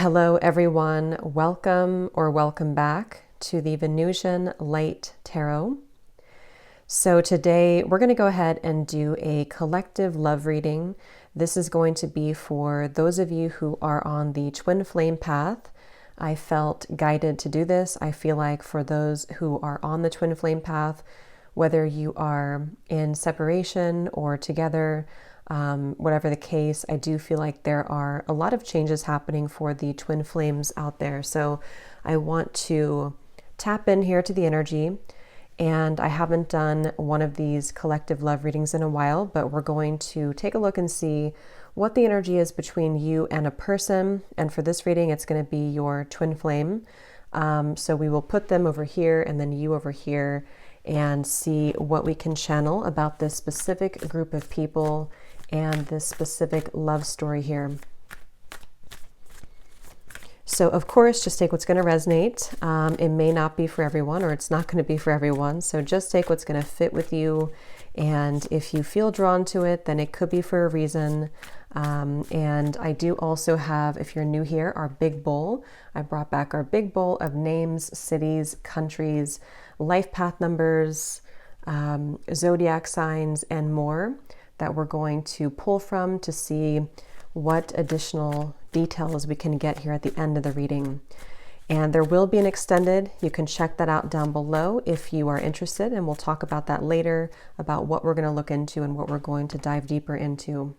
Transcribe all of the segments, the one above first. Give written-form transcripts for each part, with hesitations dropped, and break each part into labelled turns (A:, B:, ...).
A: Hello, everyone. Welcome or welcome back to the Venusian Light Tarot. So today we're going to go ahead and do a collective love reading. This is going to be for those of you who are on the twin flame path. I felt guided to do this. I feel like for those who are on the twin flame path, whether you are in separation or together, whatever the case, I do feel like there are a lot of changes happening for the twin flames out there. So I want to tap in here to the energy. And I haven't done one of these collective love readings in a while, but we're going to take a look and see what the energy is between you and a person. And for this reading, it's going to be your twin flame. So we will put them over here and then you over here and see what we can channel about this specific group of people and this specific love story here. So of course, just take what's going to resonate. It may not be for everyone, or it's not going to be for everyone. So just take what's going to fit with you. And if you feel drawn to it, then it could be for a reason. And I do also have, if you're new here, our big bowl. I brought back our big bowl of names, cities, countries, life path numbers, zodiac signs, and more that we're going to pull from to see what additional details we can get here at the end of the reading. And there will be an extended. You can check that out down below if you are interested, and we'll talk about that later, about what we're going to look into and what we're going to dive deeper into.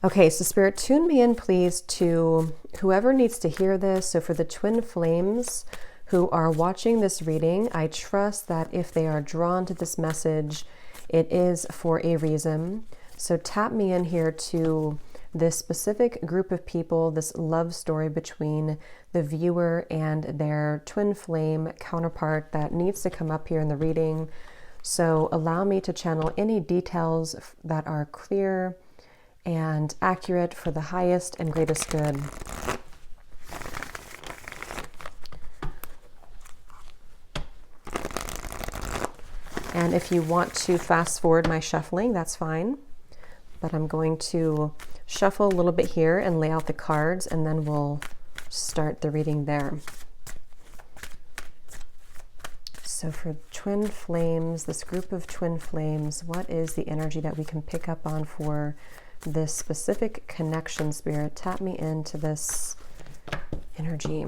A: Okay, so Spirit, tune me in, please, to whoever needs to hear this. So for the twin flames who are watching this reading, I trust that if they are drawn to this message, it is for a reason. So tap me in here to this specific group of people, this love story between the viewer and their twin flame counterpart that needs to come up here in the reading. So allow me to channel any details that are clear and accurate for the highest and greatest good. And if you want to fast forward my shuffling, that's fine. But I'm going to shuffle a little bit here and lay out the cards, and then we'll start the reading there. So for twin flames, this group of twin flames, what is the energy that we can pick up on for this specific connection, Spirit? Tap me into this energy.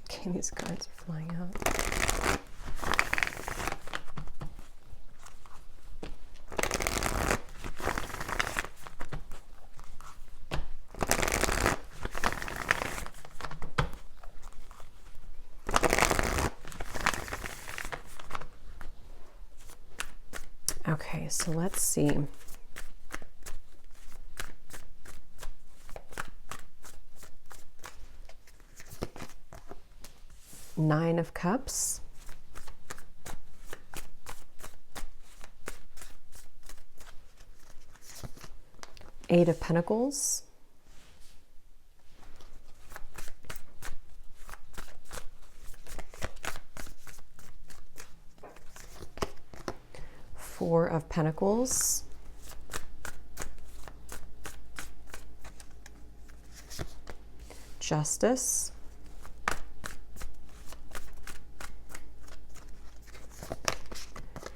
A: Okay, these cards are flying out. Okay, so let's see. Nine of Cups. Eight of Pentacles. Four of Pentacles. Justice.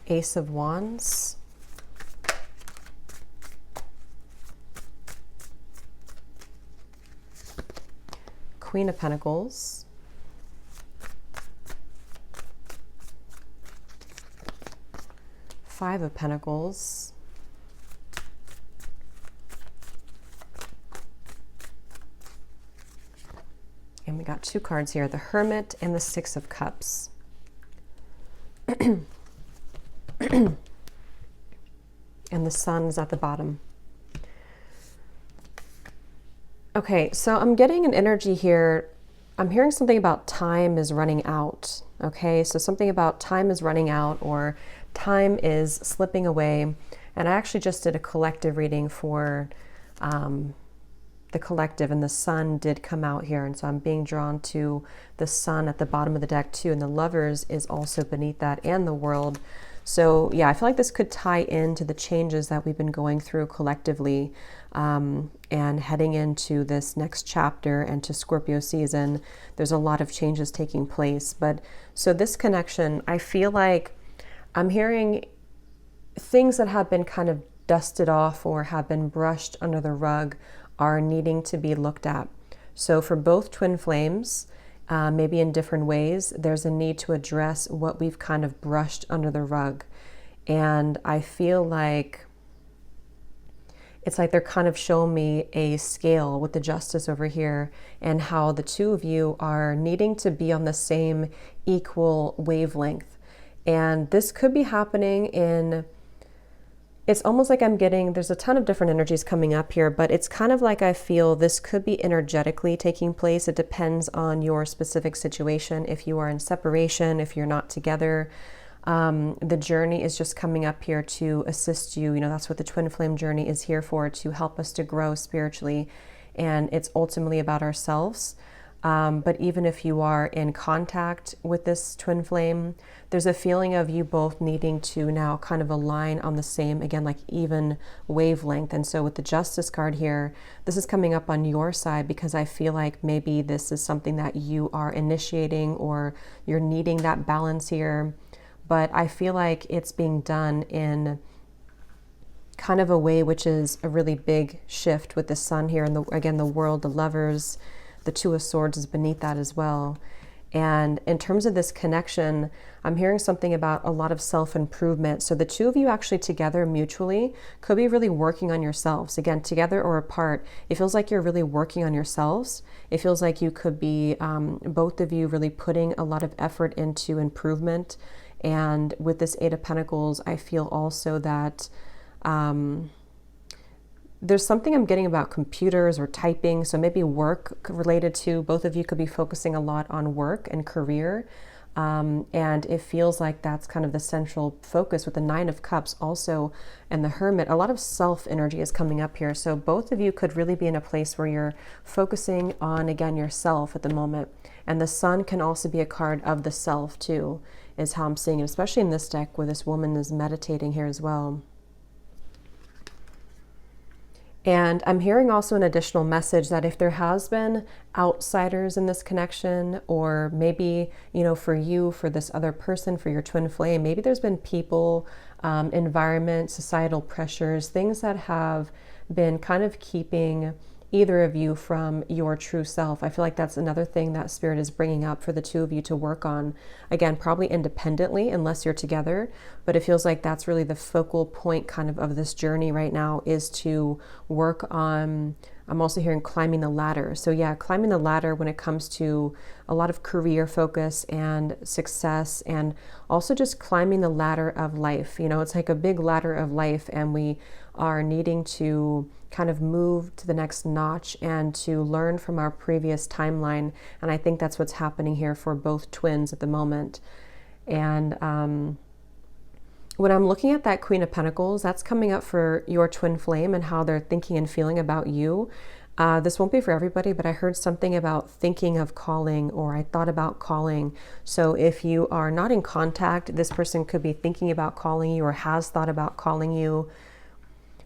A: Ace of Wands. Queen of Pentacles. Five of Pentacles. And we got two cards here, the Hermit and the Six of Cups. And the Sun is at the bottom. Okay, so I'm getting an energy here I'm hearing something about time is running out. Okay, so something about time is running out or time is slipping away. And I actually just did a collective reading for the collective, and the sun did come out here. And so I'm being drawn to the sun at the bottom of the deck too. And the lovers is also beneath that, and the world. So yeah, I feel like this could tie into the changes that we've been going through collectively, and heading into this next chapter and to Scorpio season. There's a lot of changes taking place. But so this connection, I feel like I'm hearing things that have been kind of dusted off or have been brushed under the rug are needing to be looked at. So for both twin flames, maybe in different ways, there's a need to address what we've kind of brushed under the rug. And I feel like it's like they're kind of showing me a scale with the justice over here, and how the two of you are needing to be on the same equal wavelength. And this could be happening in, it's almost like I'm getting, there's a ton of different energies coming up here, but it's kind of like I feel this could be energetically taking place. It depends on your specific situation. If you are in separation, if you're not together, the journey is just coming up here to assist you. You know, that's what the twin flame journey is here for, to help us to grow spiritually. And it's ultimately about ourselves. But even if you are in contact with this twin flame, there's a feeling of you both needing to now kind of align on the same, again, like even wavelength. And so with the Justice card here, this is coming up on your side, because I feel like maybe this is something that you are initiating, or you're needing that balance here. But I feel like it's being done in kind of a way which is a really big shift with the sun here. And again, the world, the lovers, the Two of Swords is beneath that as well. And in terms of this connection, I'm hearing something about a lot of self-improvement. So the two of you actually together mutually could be really working on yourselves. Again, together or apart, it feels like you're really working on yourselves. It feels like you could be, both of you really putting a lot of effort into improvement. And with this Eight of Pentacles, I feel also that there's something I'm getting about computers or typing. So maybe work related to, both of you could be focusing a lot on work and career. And it feels like that's kind of the central focus with the Nine of Cups also, and the Hermit. A lot of self energy is coming up here. So both of you could really be in a place where you're focusing on, again, yourself at the moment. And the Sun can also be a card of the self too, is how I'm seeing it, especially in this deck where this woman is meditating here as well. And I'm hearing also an additional message that if there has been outsiders in this connection, or maybe, you know, for you, for this other person, for your twin flame, maybe there's been people, environment, societal pressures, things that have been kind of keeping either of you from your true self. I feel like that's another thing that Spirit is bringing up for the two of you to work on. Again, probably independently unless you're together, but it feels like that's really the focal point kind of this journey right now, is to work on, I'm also hearing climbing the ladder. So yeah, climbing the ladder when it comes to a lot of career focus and success, and also just climbing the ladder of life. You know, it's like a big ladder of life, and we are needing to kind of move to the next notch and to learn from our previous timeline. And I think that's what's happening here for both twins at the moment. And when I'm looking at that Queen of Pentacles, that's coming up for your twin flame and how they're thinking and feeling about you. This won't be for everybody, but I heard something about thinking of calling, or I thought about calling. So if you are not in contact, this person could be thinking about calling you or has thought about calling you.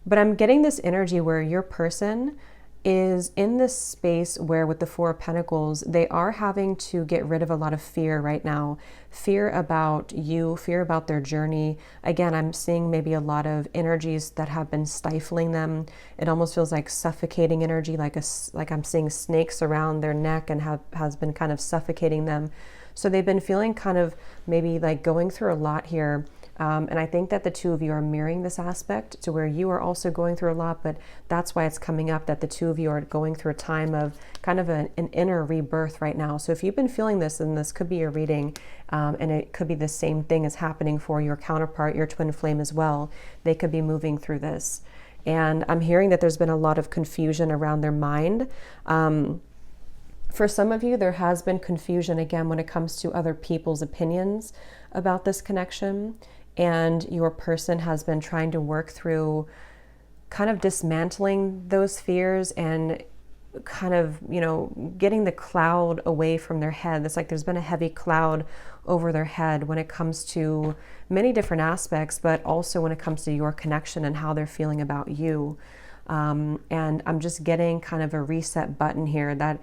A: But I'm getting this energy where your person is in this space where, with the Four of Pentacles, they are having to get rid of a lot of fear right now. Fear about you, fear about their journey. Again, I'm seeing maybe a lot of energies that have been stifling them. It almost feels like suffocating energy, like I'm seeing snakes around their neck and has been kind of suffocating them. So they've been feeling kind of maybe like going through a lot here. And I think that the two of you are mirroring this aspect to where you are also going through a lot, but that's why it's coming up that the two of you are going through a time of kind of an inner rebirth right now. So if you've been feeling this, then this could be your reading, and it could be the same thing is happening for your counterpart, your twin flame as well. They could be moving through this. And I'm hearing that there's been a lot of confusion around their mind. For some of you, there has been confusion again when it comes to other people's opinions about this connection, and your person has been trying to work through kind of dismantling those fears and kind of, getting the cloud away from their head. It's like there's been a heavy cloud over their head when it comes to many different aspects, but also when it comes to your connection and how they're feeling about you. And I'm just getting kind of a reset button here that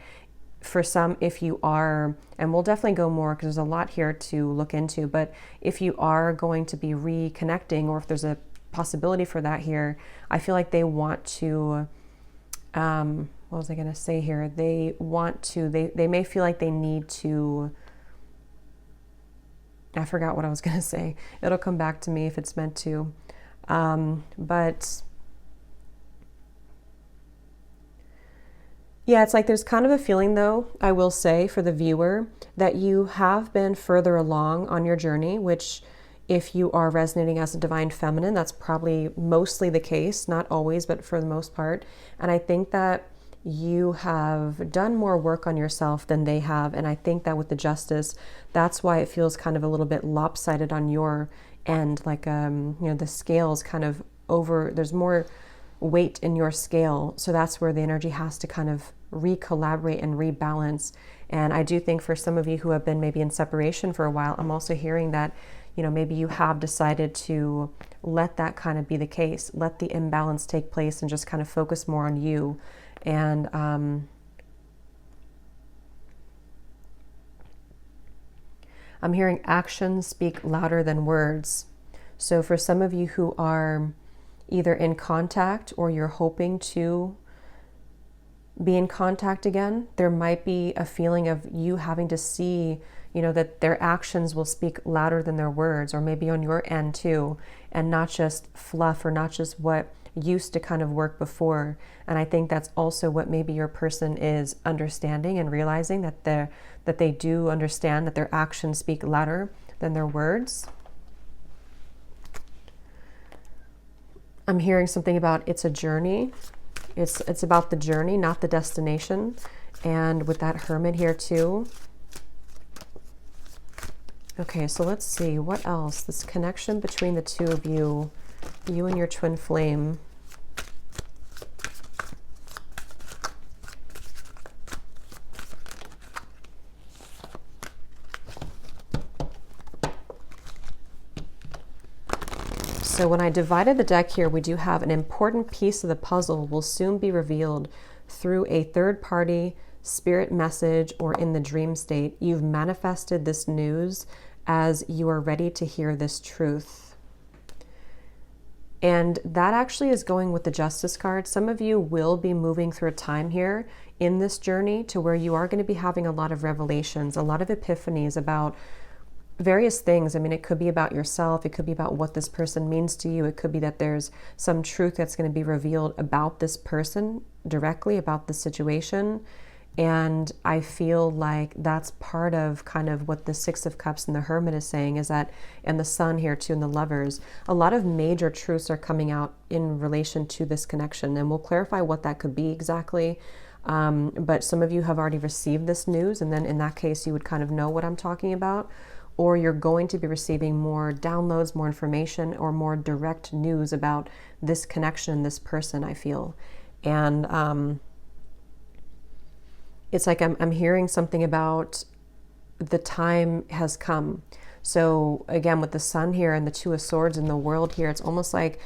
A: for some, if you are, and we'll definitely go more because there's a lot here to look into, but if you are going to be reconnecting, or if there's a possibility for that here, I feel like they want to, what was I going to say here? They want to, they may feel like they need to, I forgot what I was going to say. It'll come back to me if it's meant to. But yeah, it's like there's kind of a feeling, though, I will say, for the viewer, that you have been further along on your journey, which if you are resonating as a divine feminine, that's probably mostly the case, not always, but for the most part. And I think that you have done more work on yourself than they have. And I think that with the justice, that's why it feels kind of a little bit lopsided on your end, like, the scales kind of over, there's more weight in your scale. So that's where the energy has to kind of re-collaborate and rebalance. And I do think for some of you who have been maybe in separation for a while, I'm also hearing that, maybe you have decided to let that kind of be the case, let the imbalance take place and just kind of focus more on you. And I'm hearing actions speak louder than words. So for some of you who are either in contact or you're hoping to be in contact again, there might be a feeling of you having to see, that their actions will speak louder than their words, or maybe on your end too, and not just fluff or not just what used to kind of work before. And I think that's also what maybe your person is understanding and realizing, that they do understand that their actions speak louder than their words. I'm hearing something about it's a journey. It's about the journey, not the destination. And with that Hermit here too. Okay, so let's see what else. This connection between the two of you and your twin flame. So when I divided the deck here, we do have an important piece of the puzzle will soon be revealed through a third party spirit message or in the dream state. You've manifested this news as you are ready to hear this truth. And that actually is going with the Justice card. Some of you will be moving through a time here in this journey to where you are going to be having a lot of revelations, a lot of epiphanies about various things. I mean, it could be about yourself. It could be about what this person means to you. It could be that there's some truth that's going to be revealed about this person directly, about the situation. And I feel like that's part of kind of what the Six of Cups and the Hermit is saying, is that, and the Sun here too, and the Lovers, a lot of major truths are coming out in relation to this connection. And we'll clarify what that could be exactly. But some of you have already received this news, and then in that case, you would kind of know what I'm talking about. Or you're going to be receiving more downloads, more information, or more direct news about this connection, this person, I feel. And it's like I'm hearing something about the time has come. So again, with the Sun here and the Two of Swords and the World here, it's almost like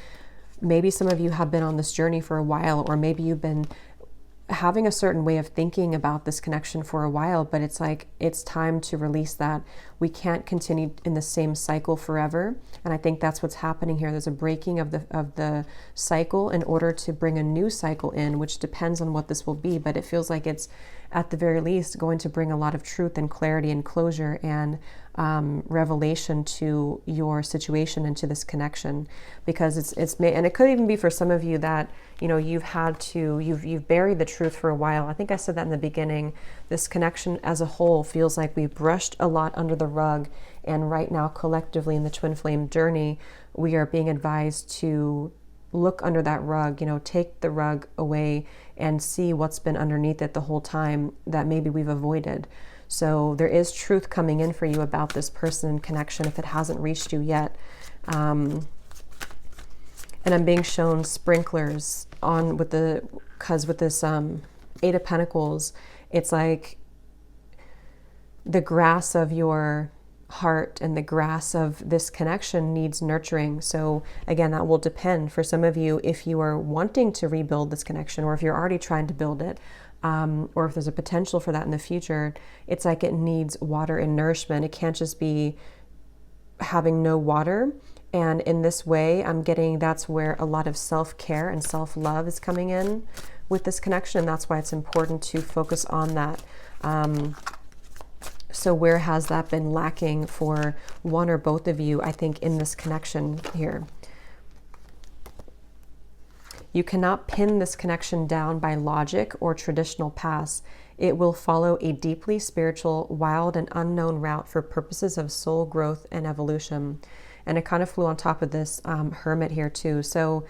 A: maybe some of you have been on this journey for a while, or maybe you've been having a certain way of thinking about this connection for a while, but it's like it's time to release that. We can't continue in the same cycle forever, and I think that's what's happening here. There's a breaking of the cycle in order to bring a new cycle in, which depends on what this will be, but it feels like it's at the very least going to bring a lot of truth and clarity and closure and revelation to your situation and to this connection, because it's and it could even be for some of you that you've buried the truth for a while. I think I said that in the beginning. This connection as a whole feels like we brushed a lot under the rug, and right now collectively in the twin flame journey we are being advised to look under that rug, take the rug away and see what's been underneath it the whole time that maybe we've avoided. So there is truth coming in for you about this person and connection if it hasn't reached you yet. And I'm being shown sprinklers on with this Eight of Pentacles, it's like the grass of your heart and the grass of this connection needs nurturing. So again, that will depend for some of you if you are wanting to rebuild this connection, or if you're already trying to build it, or if there's a potential for that in the future. It's like it needs water and nourishment. It can't just be having no water. And in this way, I'm getting that's where a lot of self-care and self-love is coming in with this connection. And that's why it's important to focus on that. So where has that been lacking for one or both of you, I think, in this connection here? You cannot pin this connection down by logic or traditional paths. It will follow a deeply spiritual, wild, and unknown route for purposes of soul growth and evolution. And it kind of flew on top of this hermit here too. So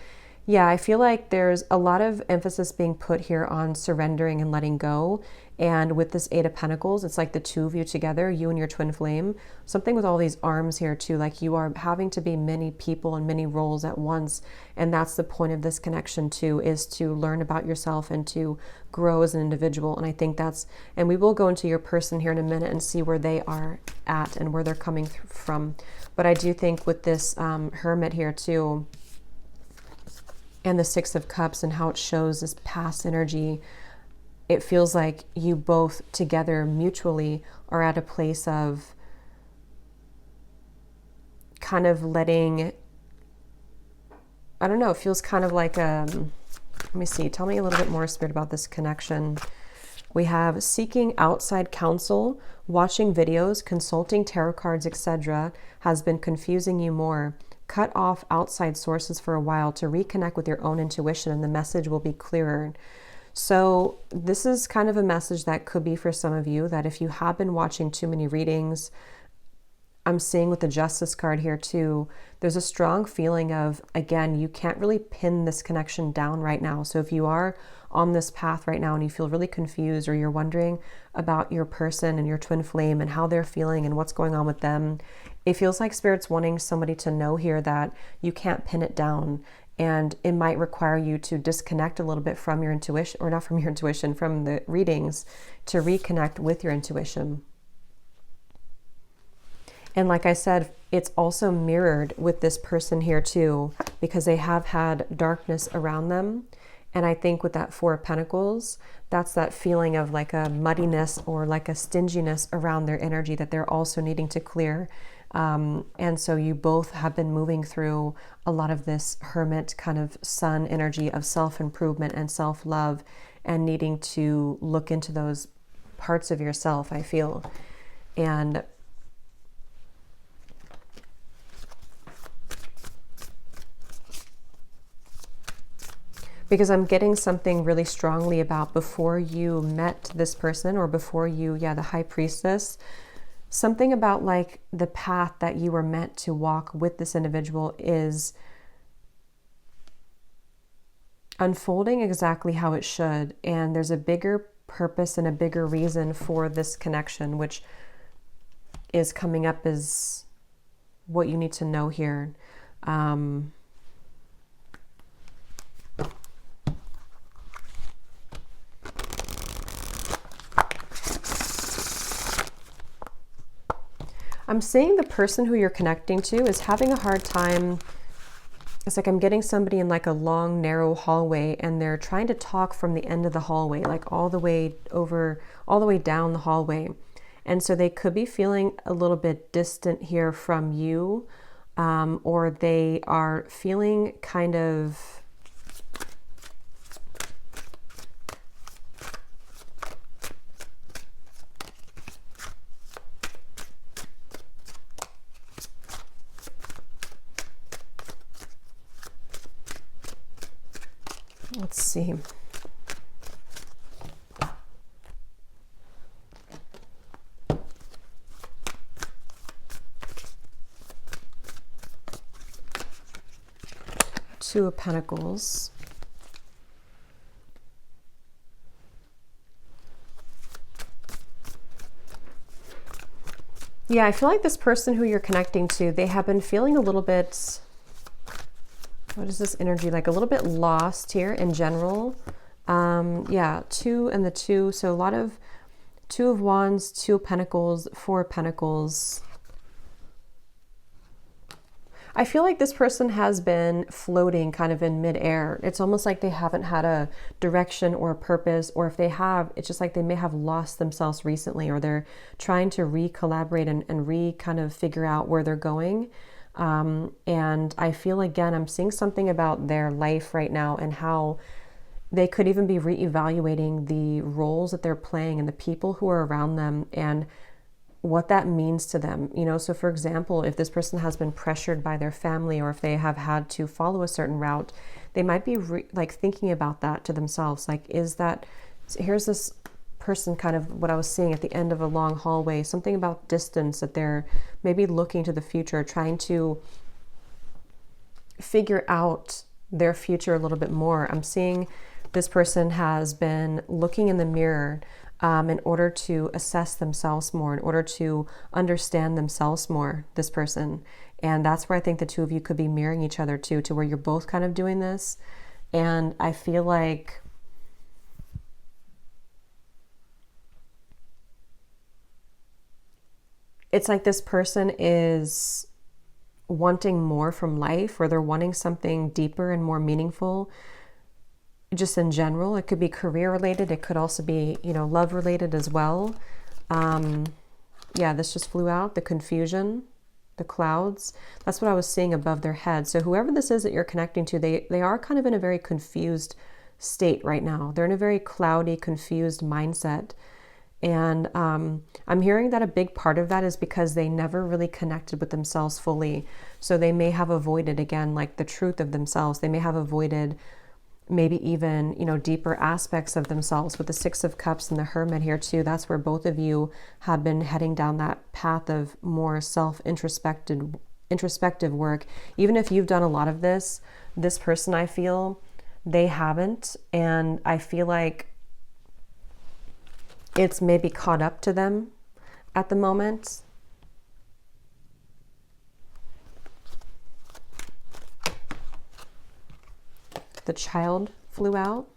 A: yeah, I feel like there's a lot of emphasis being put here on surrendering and letting go. And with this Eight of Pentacles, it's like the two of you together, you and your twin flame. Something with all these arms here too, like you are having to be many people and many roles at once. And that's the point of this connection too, is to learn about yourself and to grow as an individual. And I think and we will go into your person here in a minute and see where they are at and where they're coming from. But I do think with this hermit here too, and the Six of Cups and how it shows this past energy, it feels like you both together mutually are at a place of kind of letting, I don't know, it feels kind of like, let me see, tell me a little bit more, Spirit, about this connection. We have seeking outside counsel, watching videos, consulting tarot cards, etc. has been confusing you more. Cut off outside sources for a while to reconnect with your own intuition, and the message will be clearer. So this is kind of a message that could be for some of you, that if you have been watching too many readings, I'm seeing with the Justice card here too, there's a strong feeling of, again, you can't really pin this connection down right now. So if you are on this path right now and you feel really confused, or you're wondering about your person and your twin flame and how they're feeling and what's going on with them, it feels like Spirit's wanting somebody to know here that you can't pin it down. And it might require you to disconnect a little bit from your intuition, or not from your intuition, from the readings, to reconnect with your intuition. And like I said, it's also mirrored with this person here too, because they have had darkness around them. And I think with that Four of Pentacles, that's that feeling of like a muddiness or like a stinginess around their energy that they're also needing to clear. And so you both have been moving through a lot of this hermit kind of sun energy of self-improvement and self-love, and needing to look into those parts of yourself, I feel. And because I'm getting something really strongly about before you met this person, or before you, the High Priestess, something about like the path that you were meant to walk with this individual is unfolding exactly how it should. And there's a bigger purpose and a bigger reason for this connection, which is coming up as what you need to know here. I'm seeing the person who you're connecting to is having a hard time. It's like I'm getting somebody in like a long, narrow hallway, and they're trying to talk from the end of the hallway, like all the way down the hallway. And so they could be feeling a little bit distant here from you, or they are feeling kind of, let's see. Two of Pentacles. Yeah, I feel like this person who you're connecting to, they have been feeling a little bit, what is this energy like? A little bit lost here in general. Yeah, 2 and the 2. So a lot of 2 of Wands, 2 of Pentacles, 4 of Pentacles. I feel like this person has been floating kind of in midair. It's almost like they haven't had a direction or a purpose, or if they have, it's just like they may have lost themselves recently, or they're trying to re-collaborate and kind of figure out where they're going. And I feel, again, I'm seeing something about their life right now and how they could even be reevaluating the roles that they're playing and the people who are around them and what that means to them. You know, so for example, if this person has been pressured by their family, or if they have had to follow a certain route, they might be like thinking about that to themselves. Like, is that, here's this person, kind of what I was seeing at the end of a long hallway, something about distance, that they're maybe looking to the future, trying to figure out their future a little bit more. I'm seeing this person has been looking in the mirror in order to assess themselves more, in order to understand themselves more, this person. And that's where I think the two of you could be mirroring each other too, to where you're both kind of doing this. And I feel like it's like this person is wanting more from life, or they're wanting something deeper and more meaningful. Just in general, it could be career related. It could also be, you know, love related as well. Yeah, this just flew out, the confusion, the clouds. That's what I was seeing above their head. So whoever this is that you're connecting to, they are kind of in a very confused state right now. They're in a very cloudy, confused mindset. And I'm hearing that a big part of that is because they never really connected with themselves fully. So they may have avoided, again, like the truth of themselves. They may have avoided maybe even, you know, deeper aspects of themselves. With the Six of Cups and the Hermit here too, that's where both of you have been heading down that path of more introspective work. Even if you've done a lot of this person, I feel, they haven't. And I feel like it's maybe caught up to them at the moment. The Child flew out.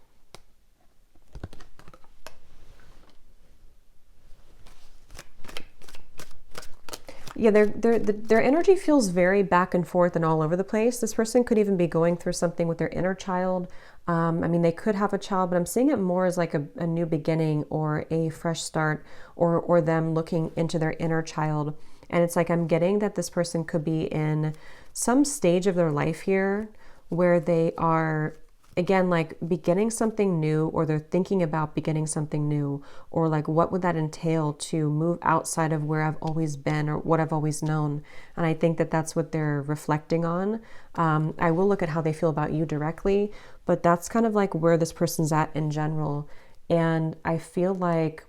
A: Yeah, their energy feels very back and forth and all over the place. This person could even be going through something with their inner child. I mean, they could have a child, but I'm seeing it more as like a new beginning or a fresh start, or them looking into their inner child. And it's like I'm getting that this person could be in some stage of their life here where they are, again, like beginning something new, or they're thinking about beginning something new, or like what would that entail to move outside of where I've always been or what I've always known. And I think that that's what they're reflecting on. I will look at how they feel about you directly, but that's kind of like where this person's at in general. And I feel like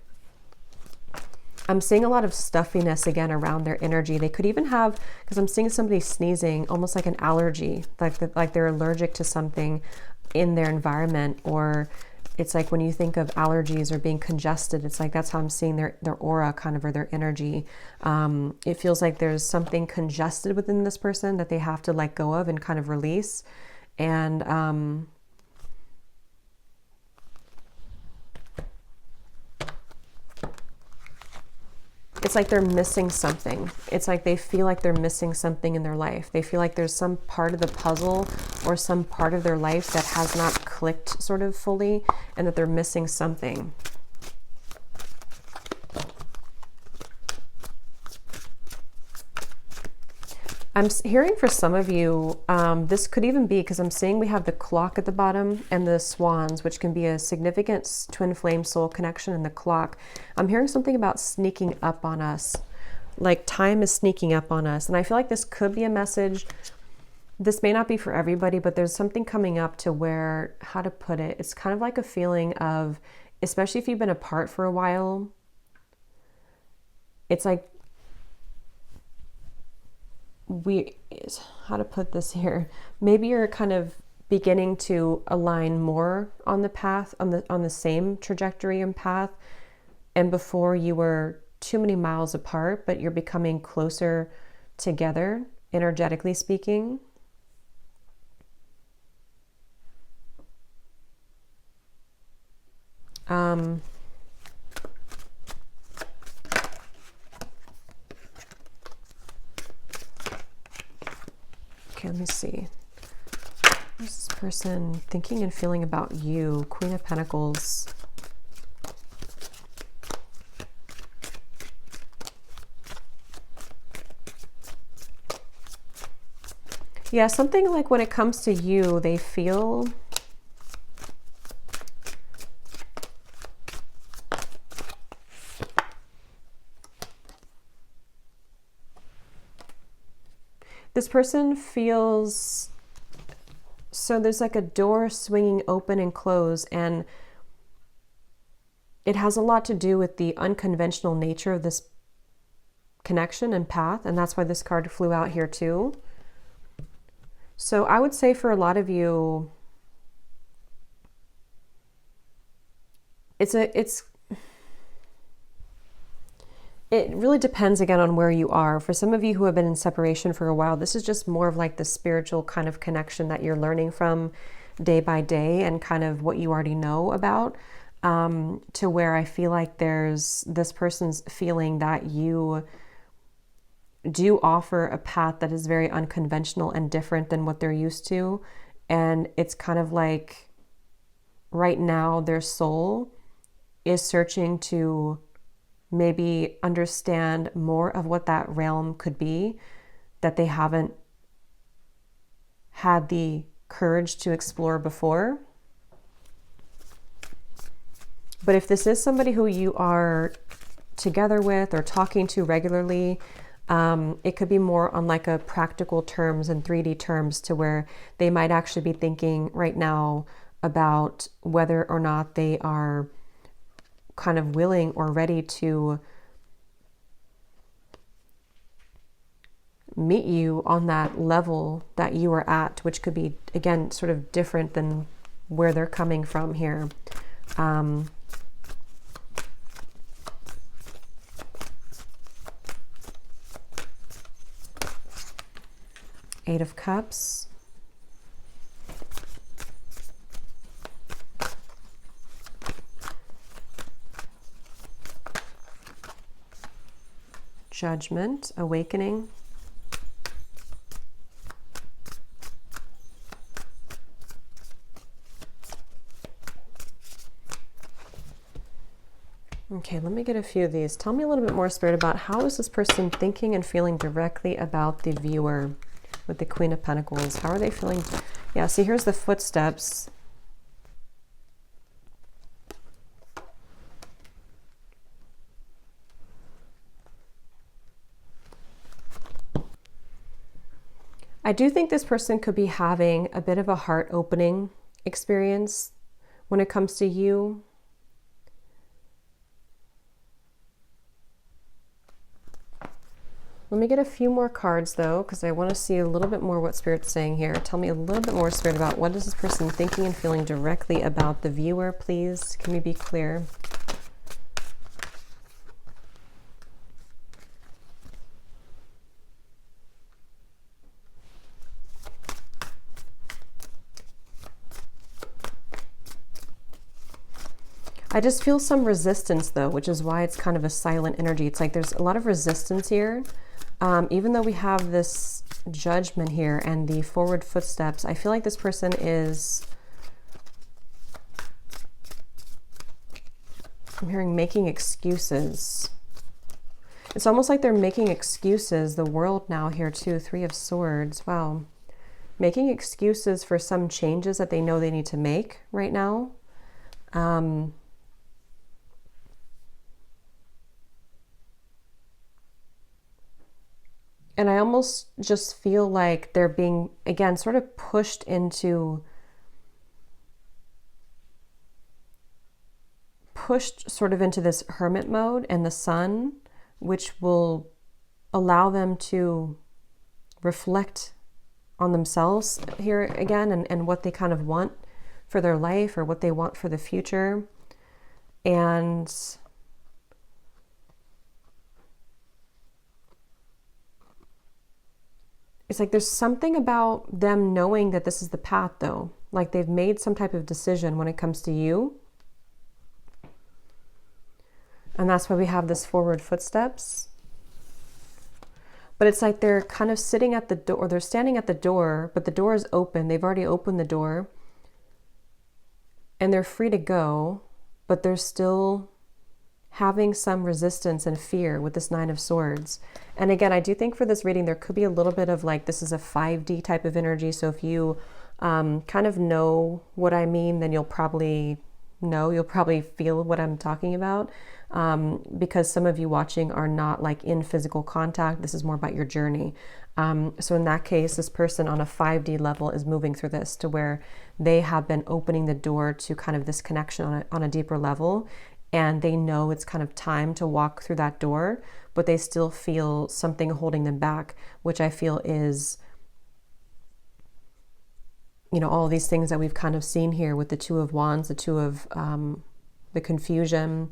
A: I'm seeing a lot of stuffiness again around their energy. They could even have, because I'm seeing somebody sneezing, almost like an allergy, like they're allergic to something in their environment. Or it's like when you think of allergies or being congested, it's like that's how I'm seeing their aura kind of, or their energy. It feels like there's something congested within this person that they have to let go of and kind of release. And it's like they're missing something. It's like they feel like they're missing something in their life. They feel like there's some part of the puzzle or some part of their life that has not clicked sort of fully, and that they're missing something. I'm hearing for some of you, this could even be, because I'm seeing we have the clock at the bottom and the swans, which can be a significant twin flame soul connection in the clock. I'm hearing something about sneaking up on us, like time is sneaking up on us. And I feel like this could be a message. This may not be for everybody, but there's something coming up to where, how to put it, it's kind of like a feeling of, especially if you've been apart for a while, it's like, how to put this here, maybe you're kind of beginning to align more on the path, on the same trajectory and path. And before you were too many miles apart, but you're becoming closer together, energetically speaking. Okay, let me see. What's this person thinking and feeling about you? Queen of Pentacles. Yeah, something like when it comes to you, they feel this person feels, so there's like a door swinging open and close, and it has a lot to do with the unconventional nature of this connection and path, and that's why this card flew out here too. So I would say for a lot of you, it really depends again on where you are. For some of you who have been in separation for a while, this is just more of like the spiritual kind of connection that you're learning from day by day and kind of what you already know about, to where I feel like there's this person's feeling that you do offer a path that is very unconventional and different than what they're used to. And it's kind of like right now their soul is searching to maybe understand more of what that realm could be that they haven't had the courage to explore before. But if this is somebody who you are together with or talking to regularly, it could be more on like a practical terms and 3D terms, to where they might actually be thinking right now about whether or not they are kind of willing or ready to meet you on that level that you are at, which could be, again, sort of different than where they're coming from here. Eight of Cups. Judgment, Awakening. Okay, let me get a few of these. Tell me a little bit more, Spirit, about how is this person thinking and feeling directly about the viewer with the Queen of Pentacles? How are they feeling? Yeah, see, here's the footsteps. I do think this person could be having a bit of a heart-opening experience when it comes to you. Let me get a few more cards, though, because I want to see a little bit more what Spirit's saying here. Tell me a little bit more, Spirit, about what is this person thinking and feeling directly about the viewer, please. Can we be clear? I just feel some resistance, though, which is why it's kind of a silent energy. It's like there's a lot of resistance here. Even though we have this Judgment here and the forward footsteps, I feel like this person is, I'm hearing making excuses. It's almost like they're making excuses. The World now here too, Three of Swords. Wow. Making excuses for some changes that they know they need to make right now. And I almost just feel like they're being, again, sort of pushed sort of into this hermit mode and the Sun, which will allow them to reflect on themselves here again, and what they kind of want for their life or what they want for the future. And it's like there's something about them knowing that this is the path, though. Like they've made some type of decision when it comes to you. And that's why we have this forward footsteps. But it's like they're kind of sitting at the door, or they're standing at the door, but the door is open. They've already opened the door. And they're free to go, but they're still having some resistance and fear with this Nine of Swords. And again, I do think for this reading, there could be a little bit of like, this is a 5D type of energy. So if you kind of know what I mean, then you'll probably feel what I'm talking about. Because some of you watching are not like in physical contact. This is more about your journey. So in that case, this person on a 5D level is moving through this to where they have been opening the door to kind of this connection on a deeper level. And they know it's kind of time to walk through that door, but they still feel something holding them back, which I feel is, all these things that we've kind of seen here with the Two of Wands, the Two of the confusion.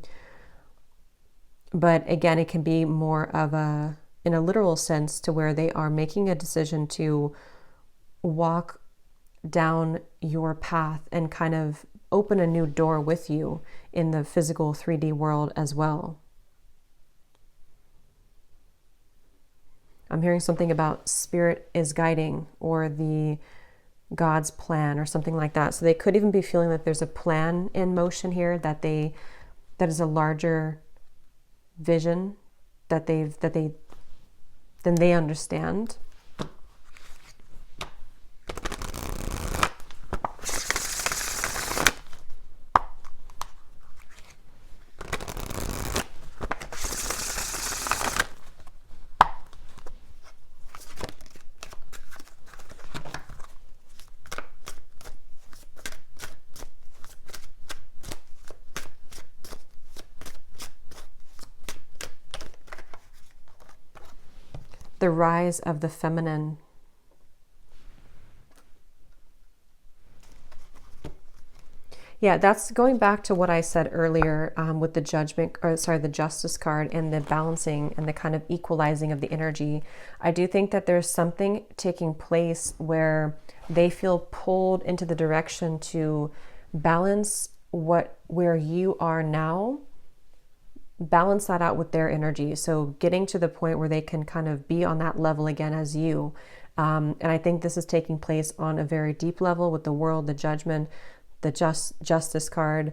A: But again, it can be more of in a literal sense, to where they are making a decision to walk down your path and kind of open a new door with you in the physical 3D world as well. I'm hearing something about spirit is guiding, or the God's plan, or something like that. So they could even be feeling that there's a plan in motion here, that is a larger vision that they understand. The rise of the feminine. Yeah, that's going back to what I said earlier with the the Justice card, and the balancing and the kind of equalizing of the energy. I do think that there's something taking place where they feel pulled into the direction to balance where you are now, balance that out with their energy. So getting to the point where they can kind of be on that level again as you. And I think this is taking place on a very deep level with the World, the Judgment, the Justice card,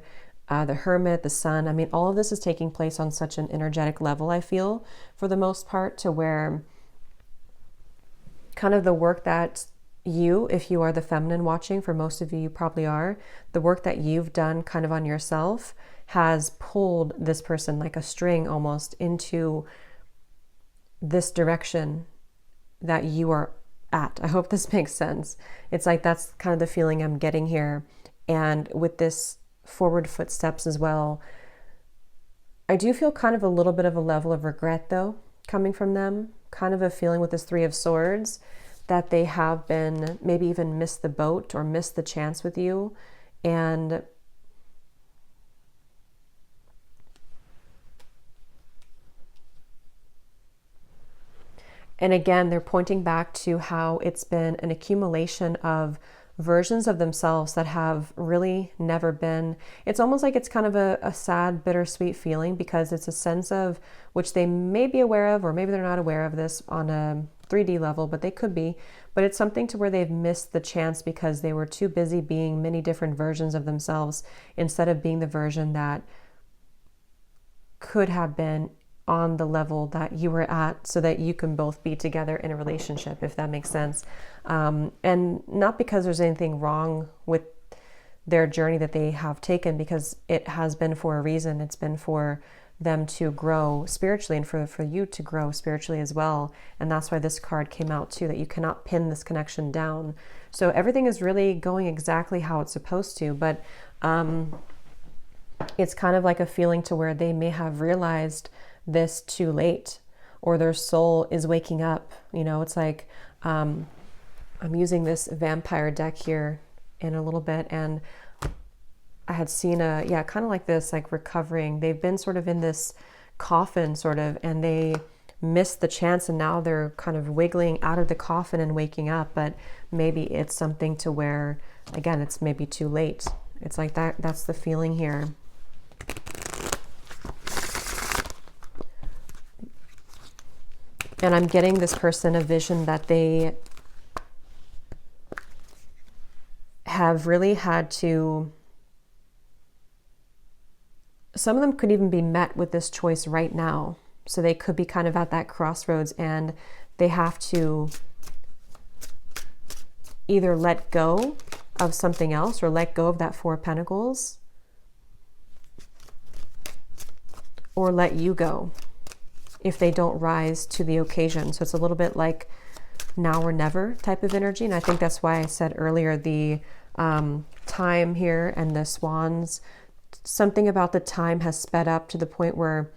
A: the Hermit, the Sun. I mean, all of this is taking place on such an energetic level, I feel, for the most part, to where kind of the work that you, if you are the feminine watching, for most of you, you probably are, the work that you've done kind of on yourself has pulled this person like a string almost into this direction that you are at. I hope this makes sense. It's like that's kind of the feeling I'm getting here. And with this forward footsteps as well, I do feel kind of a little bit of a level of regret, though, coming from them. Kind of a feeling with this Three of Swords that they have been maybe even missed the boat or missed the chance with you. And again, they're pointing back to how it's been an accumulation of versions of themselves that have really never been. It's almost like it's kind of a sad, bittersweet feeling, because it's a sense of, which they may be aware of, or maybe they're not aware of this on a 3D level, but they could be. But it's something to where they've missed the chance because they were too busy being many different versions of themselves, instead of being the version that could have been on the level that you were at, so that you can both be together in a relationship, if that makes sense. And not because there's anything wrong with their journey that they have taken, because it has been for a reason. It's been for them to grow spiritually, and for you to grow spiritually as well. And that's why this card came out too, that you cannot pin this connection down. So everything is really going exactly how it's supposed to, but it's kind of like a feeling to where they may have realized this too late, or their soul is waking up. It's like I'm using this vampire deck here in a little bit, and I had seen yeah, kind of like this, like recovering. They've been sort of in this coffin sort of, and they missed the chance, and now they're kind of wiggling out of the coffin and waking up. But maybe it's something to where, again, it's maybe too late. It's like that. That's the feeling here. And I'm getting this person a vision that they have really had to, some of them could even be met with this choice right now. So they could be kind of at that crossroads, and they have to either let go of something else or let go of that Four of Pentacles, or let you go if they don't rise to the occasion. So it's a little bit like now or never type of energy. And I think that's why I said earlier the time here and the swans, something about the time has sped up to the point where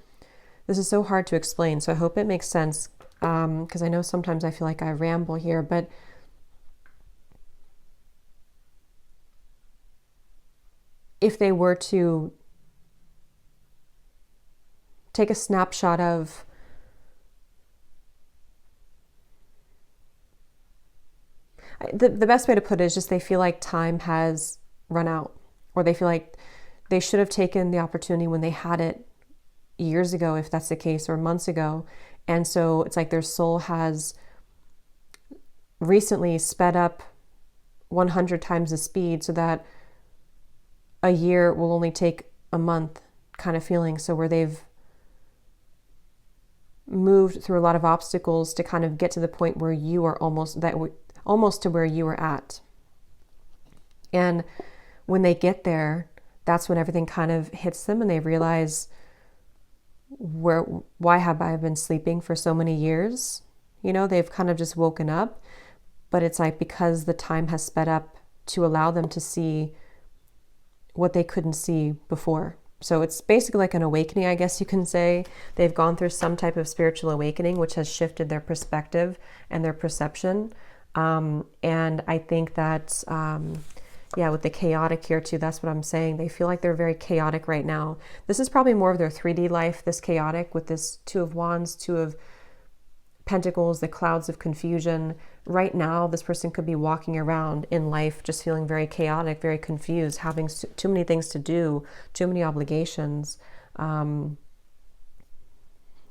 A: this is so hard to explain. So I hope it makes sense, because I know sometimes I feel like I ramble here, but if they were to take a snapshot of the best way to put it is just they feel like time has run out, or they feel like they should have taken the opportunity when they had it years ago, if that's the case, or months ago. And so it's like their soul has recently sped up 100 times the speed, so that a year will only take a month kind of feeling. So where they've moved through a lot of obstacles to kind of get to the point where you are almost to where you were at. And when they get there, that's when everything kind of hits them, and they realize, why have I been sleeping for so many years? You know, they've kind of just woken up, but it's like because the time has sped up to allow them to see what they couldn't see before. So it's basically like an awakening, I guess you can say. They've gone through some type of spiritual awakening, which has shifted their perspective and their perception. And I think that, yeah, with the chaotic here too, that's what I'm saying. They feel like they're very chaotic right now. This is probably more of their 3D life, this chaotic, with this Two of Wands, Two of Pentacles, the clouds of confusion. Right now, this person could be walking around in life just feeling very chaotic, very confused, having too many things to do, too many obligations.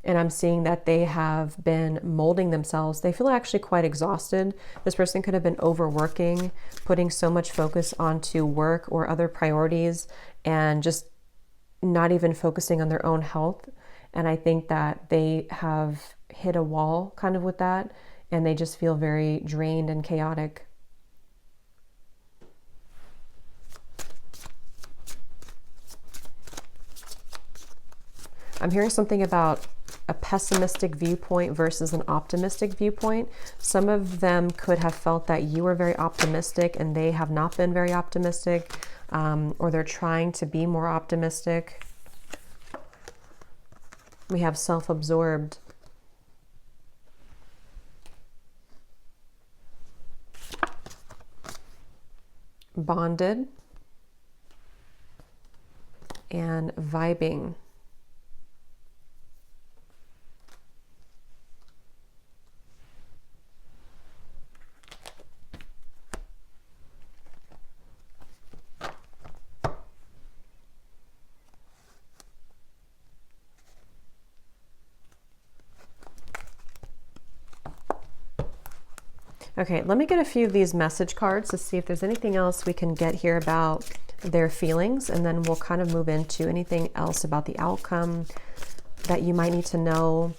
A: And I'm seeing that they have been molding themselves. They feel actually quite exhausted. This person could have been overworking, putting so much focus onto work or other priorities, and just not even focusing on their own health. And I think that they have hit a wall kind of with that, and they just feel very drained and chaotic. I'm hearing something about a pessimistic viewpoint versus an optimistic viewpoint. Some of them could have felt that you were very optimistic and they have not been very optimistic, or they're trying to be more optimistic. We have self-absorbed. Bonded. And vibing. Okay, let me get a few of these message cards to see if there's anything else we can get here about their feelings, and then we'll kind of move into anything else about the outcome that you might need to know.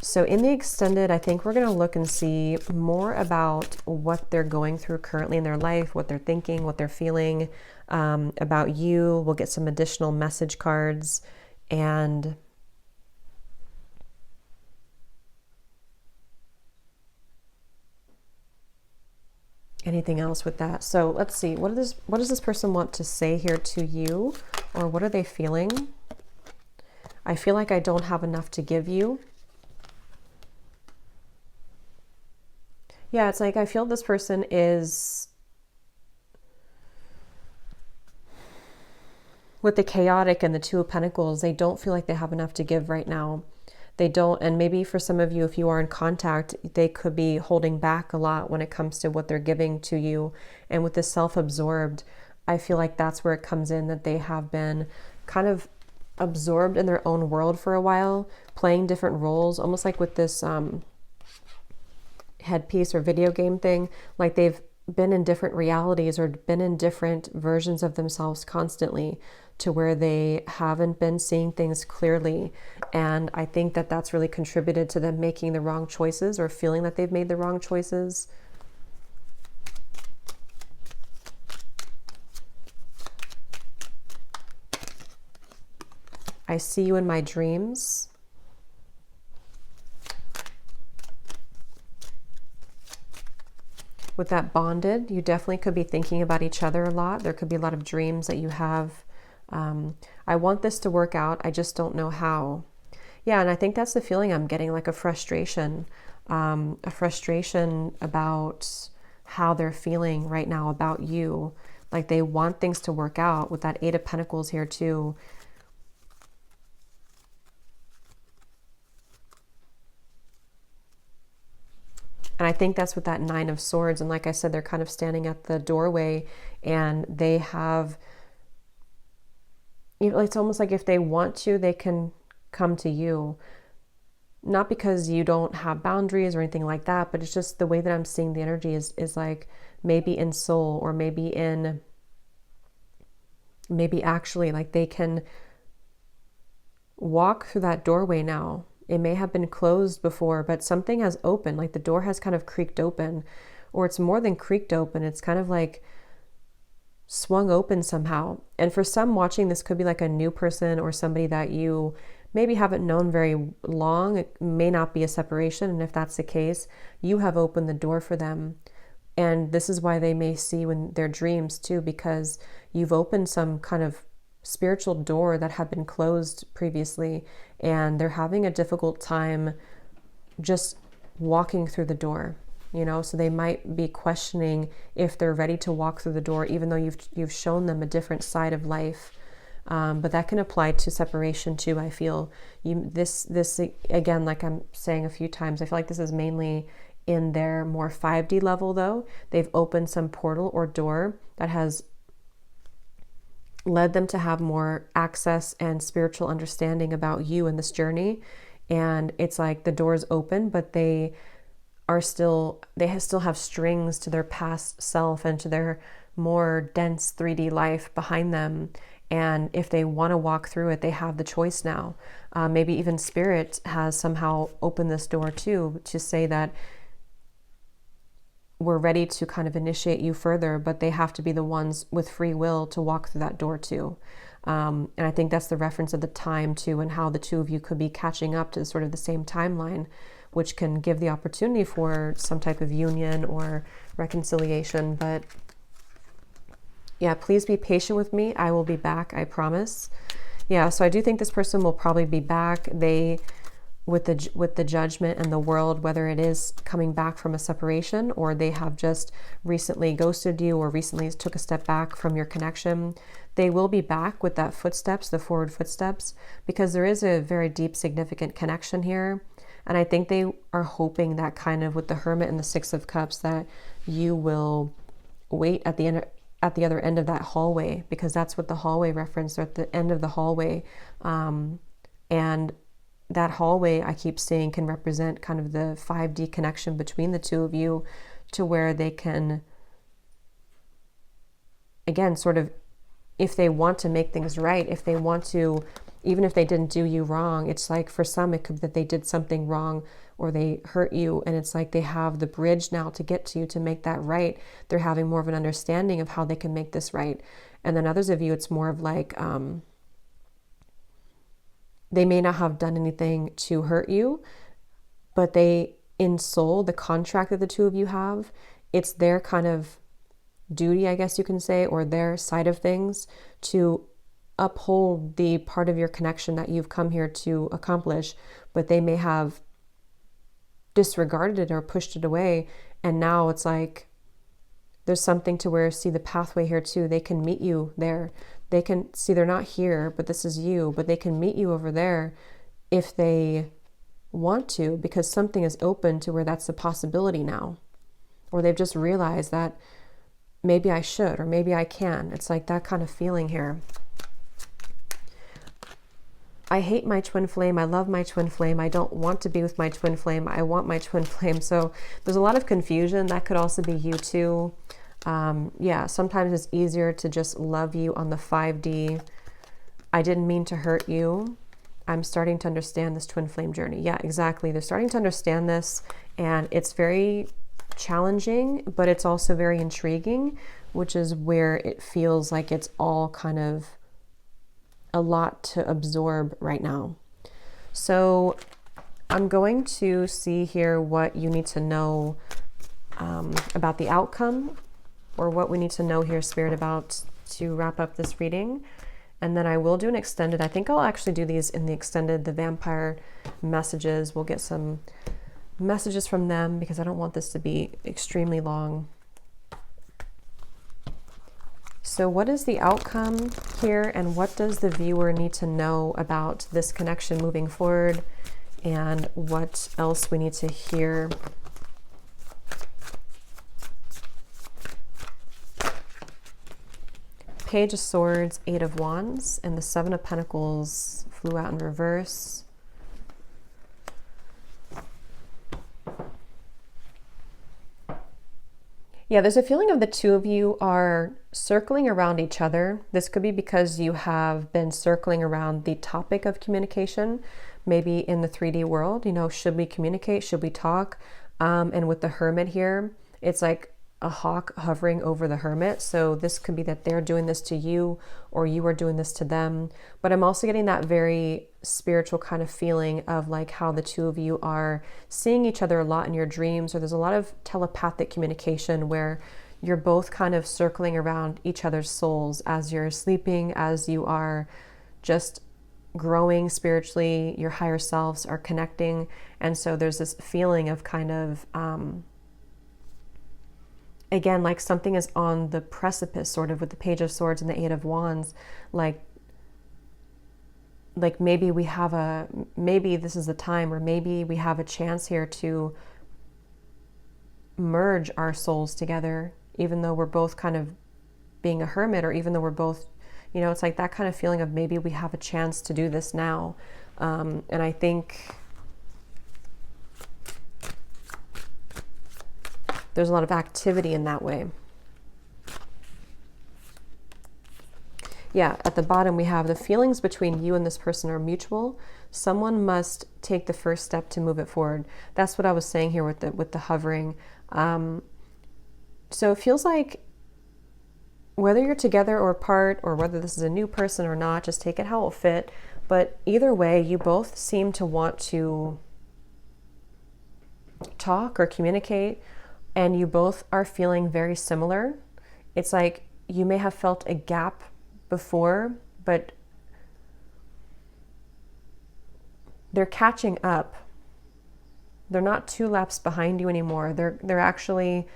A: So in the extended, I think we're going to look and see more about what they're going through currently in their life, what they're thinking, what they're feeling about you. We'll get some additional message cards and anything else with that. So let's see, what does this person want to say here to you, or what are they feeling? I feel like I don't have enough to give you. Yeah, it's like I feel this person is, with the chaotic and the Two of Pentacles, they don't feel like they have enough to give right now. They don't, and maybe for some of you, if you are in contact, they could be holding back a lot when it comes to what they're giving to you. And with the self-absorbed, I feel like that's where it comes in, that they have been kind of absorbed in their own world for a while, playing different roles, almost like with this headpiece or video game thing, like they've been in different realities or been in different versions of themselves constantly, to where they haven't been seeing things clearly. And I think that that's really contributed to them making the wrong choices or feeling that they've made the wrong choices. I see you in my dreams. With that bonded, you definitely could be thinking about each other a lot. There could be a lot of dreams that you have. I want this to work out. I just don't know how. Yeah, and I think that's the feeling I'm getting, like a frustration about how they're feeling right now about you. Like they want things to work out with that Eight of Pentacles here too. And I think that's with that Nine of Swords. And like I said, they're kind of standing at the doorway, and they have, it's almost like if they want to, they can come to you. Not because you don't have boundaries or anything like that, but it's just the way that I'm seeing the energy is like maybe in soul, or maybe actually like they can walk through that doorway now. It may have been closed before, but something has opened, like the door has kind of creaked open, or it's more than creaked open. It's kind of like swung open somehow. And for some watching, this could be like a new person or somebody that you maybe haven't known very long. It may not be a separation. And if that's the case, you have opened the door for them. And this is why they may see you in their dreams too, because you've opened some kind of spiritual door that had been closed previously, and they're having a difficult time just walking through the door. So they might be questioning if they're ready to walk through the door, even though you've shown them a different side of life. But that can apply to separation too. I feel this again, like I'm saying a few times, I feel like this is mainly in their more 5D level though. They've opened some portal or door that has led them to have more access and spiritual understanding about you in this journey. And it's like the door's open, but they still have strings to their past self and to their more dense 3D life behind them. And if they want to walk through it, they have the choice now. Maybe even Spirit has somehow opened this door too, to say that we're ready to kind of initiate you further, but they have to be the ones with free will to walk through that door too. And I think that's the reference of the time too, and how the two of you could be catching up to sort of the same timeline, which can give the opportunity for some type of union or reconciliation. But yeah, please be patient with me. I will be back, I promise. Yeah, so I do think this person will probably be back. With the judgment and the world, whether it is coming back from a separation, or they have just recently ghosted you or recently took a step back from your connection, they will be back with that footsteps, the forward footsteps, because there is a very deep, significant connection here. And I think they are hoping that kind of with the Hermit and the Six of Cups, that you will wait at the other end of that hallway, because that's what the hallway reference, or at the end of the hallway. And that hallway, I keep saying, can represent kind of the 5D connection between the two of you, to where they can, again, sort of, if they want to make things right, if they want to, even if they didn't do you wrong, it's like for some, it could be that they did something wrong or they hurt you, and it's like they have the bridge now to get to you to make that right. They're having more of an understanding of how they can make this right. And then others of you, it's more of like, they may not have done anything to hurt you, but they, in soul, the contract that the two of you have, it's their kind of duty, I guess you can say, or their side of things, to uphold the part of your connection that you've come here to accomplish. But they may have disregarded it or pushed it away. And now it's like, there's something to where, see the pathway here too. They can meet you there. They can see they're not here, but this is you, but they can meet you over there if they want to, because something is open to where that's a possibility now. Or they've just realized that maybe I should, or maybe I can. It's like that kind of feeling here. I hate my twin flame. I love my twin flame. I don't want to be with my twin flame. I want my twin flame. So there's a lot of confusion. That could also be you too. Yeah, sometimes it's easier to just love you on the 5D. I didn't mean to hurt you. I'm starting to understand this twin flame journey. Yeah, exactly. They're starting to understand this, and it's very challenging, but it's also very intriguing, which is where it feels like it's all kind of a lot to absorb right now. So I'm going to see here what you need to know about the outcome, or what we need to know here, Spirit, about to wrap up this reading. And then I will do an extended. I think I'll actually do these in the extended, the vampire messages. We'll get some messages from them because I don't want this to be extremely long. So what is the outcome here, and what does the viewer need to know about this connection moving forward, and what else we need to hear? Page of Swords, 8 of Wands, and the 7 of Pentacles flew out in reverse. Yeah, there's a feeling of the two of you are circling around each other. This could be because you have been circling around the topic of communication, maybe in the 3D world. You know, should we communicate? Should we talk? And with the Hermit here, it's like a hawk hovering over the Hermit. So this could be that they're doing this to you, or you are doing this to them. But I'm also getting that very spiritual kind of feeling of like how the two of you are seeing each other a lot in your dreams, or there's a lot of telepathic communication where you're both kind of circling around each other's souls as you're sleeping, as you are just growing spiritually, your higher selves are connecting. And so there's this feeling of kind of again, like something is on the precipice, sort of, with the Page of Swords and the 8 of Wands. Like maybe we have maybe this is the time, or maybe we have a chance here to merge our souls together, even though we're both kind of being a hermit, or even though we're both, you know, it's like that kind of feeling of maybe we have a chance to do this now. And I think there's a lot of activity in that way. Yeah, at the bottom we have the feelings between you and this person are mutual. Someone must take the first step to move it forward. That's what I was saying here with the hovering. So it feels like whether you're together or apart, or whether this is a new person or not, just take it how it will fit. But either way, you both seem to want to talk or communicate, and you both are feeling very similar. It's like you may have felt a gap before, but they're catching up. They're not 2 laps behind you anymore. They're actually,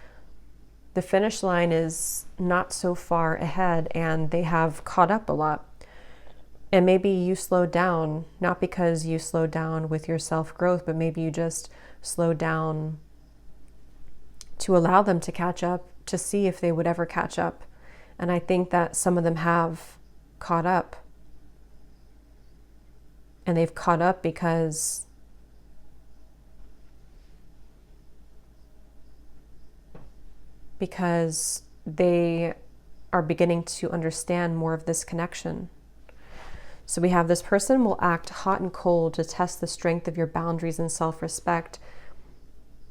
A: the finish line is not so far ahead, and they have caught up a lot. And maybe you slowed down, not because you slowed down with your self-growth, but maybe you just slowed down to allow them to catch up, to see if they would ever catch up. And I think that some of them have caught up. And they've caught up because they are beginning to understand more of this connection. So we have this person will act hot and cold to test the strength of your boundaries and self-respect.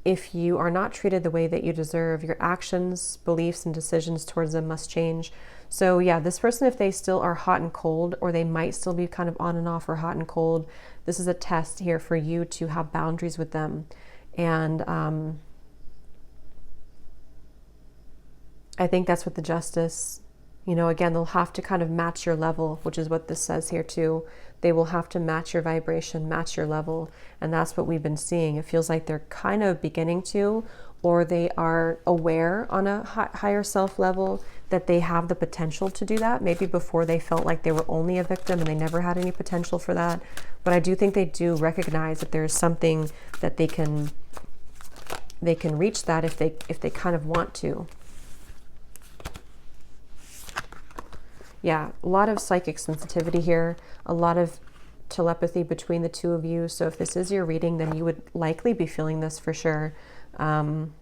A: If you are not treated the way that you deserve, your actions, beliefs, and decisions towards them must change. So yeah, this person, if they still are hot and cold, or they might still be kind of on and off or hot and cold, this is a test here for you to have boundaries with them. And I think that's what the Justice, you know, again, they'll have to kind of match your level, which is what this says here too. they will have to match your vibration, match your level. And that's what we've been seeing. It feels like they're kind of beginning to, or they are aware on a higher self level that they have the potential to do that. Maybe before they felt like they were only a victim and they never had any potential for that. But I do think they do recognize that there's something that they can reach that if they kind of want to. Yeah, a lot of psychic sensitivity here, a lot of telepathy between the two of you. So if this is your reading, then you would likely be feeling this for sure. And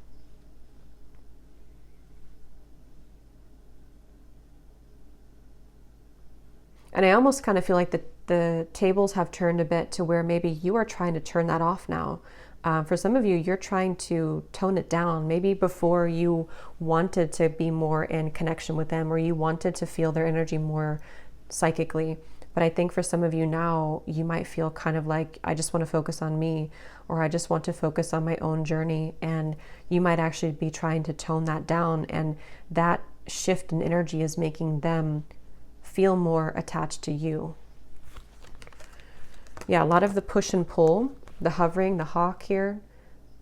A: I almost kind of feel like the tables have turned a bit to where maybe you are trying to turn that off now. For some of you, you're trying to tone it down. Maybe before you wanted to be more in connection with them, or you wanted to feel their energy more psychically. But I think for some of you now, you might feel kind of like, I just want to focus on me, or I just want to focus on my own journey. And you might actually be trying to tone that down. And that shift in energy is making them feel more attached to you. Yeah, a lot of the push and pull, the hovering, the hawk here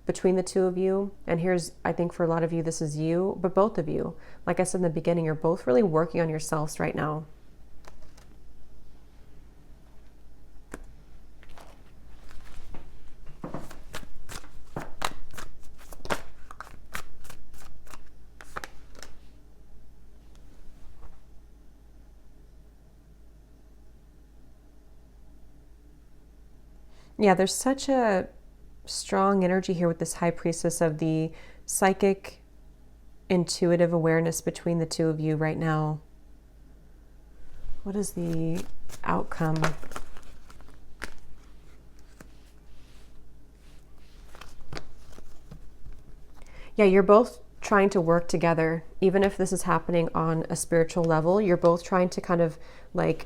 A: between the two of you. And here's, I think for a lot of you, this is you, but both of you, like I said in the beginning, you're both really working on yourselves right now. Yeah, there's such a strong energy here with this High Priestess of the psychic, intuitive awareness between the two of you right now. What is the outcome? Yeah, you're both trying to work together. Even if this is happening on a spiritual level, you're both trying to kind of like,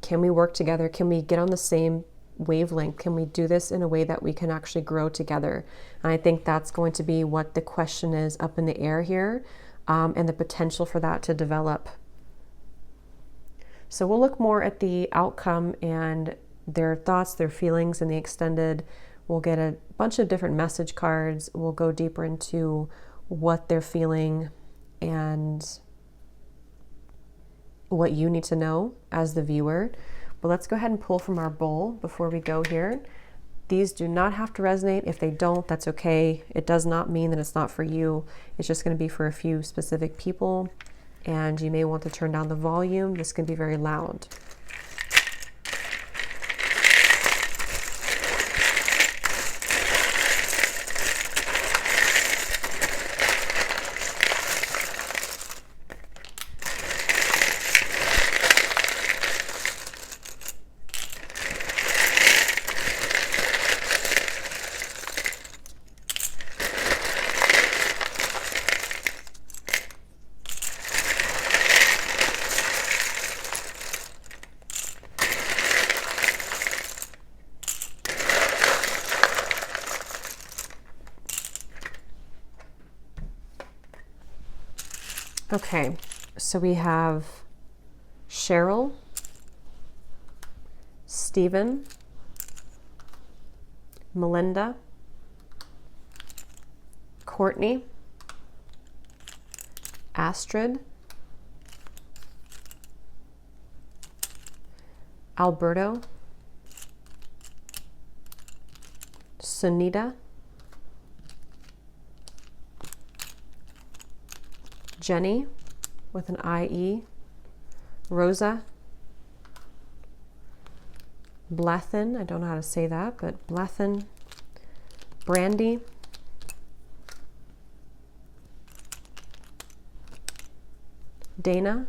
A: can we work together? Can we get on the same wavelength? Can we do this in a way that we can actually grow together? And I think that's going to be what the question is up in the air here, and the potential for that to develop. So we'll look more at the outcome and their thoughts, their feelings in the extended. We'll get a bunch of different message cards. We'll go deeper into what they're feeling and what you need to know as the viewer. But let's go ahead and pull from our bowl before we go here. These do not have to resonate. If they don't, that's okay. It does not mean that it's not for you. It's just going to be for a few specific people. And you may want to turn down the volume. This can be very loud. Okay, so we have Cheryl, Stephen, Melinda, Courtney, Astrid, Alberto, Sunita, Jenny with an IE, Rosa, Blethen, I don't know how to say that, but Blethen, Brandy, Dana,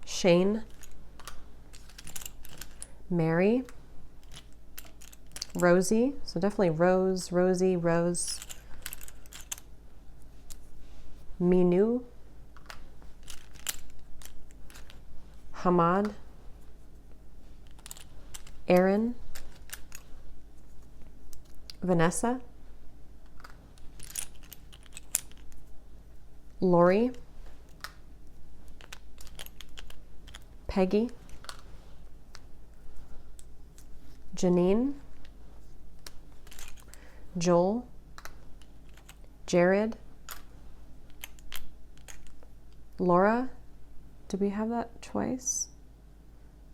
A: Shane, Mary, Rosie, so definitely Rose, Rosie, Rose, Minu, Hamad, Aaron, Vanessa, Lori, Peggy, Janine, Joel, Jared, Laura. Did we have that twice?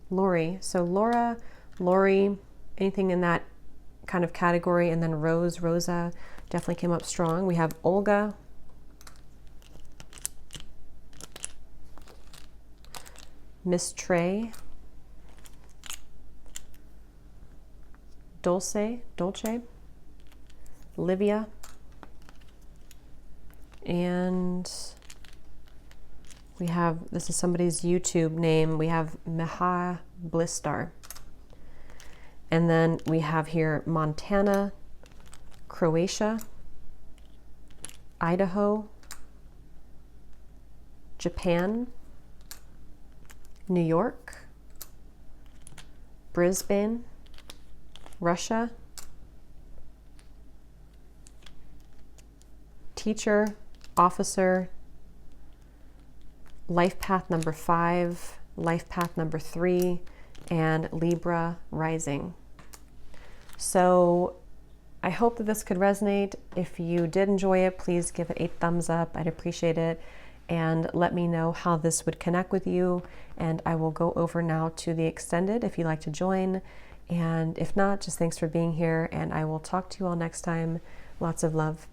A: Lori. So Laura, Lori, anything in that kind of category. And then Rose, Rosa definitely came up strong. We have Olga, Miss Trey, Dolce, Livia, and we have, this is somebody's YouTube name, we have Meha Blistar. And then we have here Montana, Croatia, Idaho, Japan, New York, Brisbane, Russia, teacher, officer, life path number 5, life path number 3, and Libra rising. So I hope that this could resonate. If you did enjoy it, please give it a thumbs up. I'd appreciate it. And let me know how this would connect with you. And I will go over now to the extended if you'd like to join. And if not, just thanks for being here. And I will talk to you all next time. Lots of love.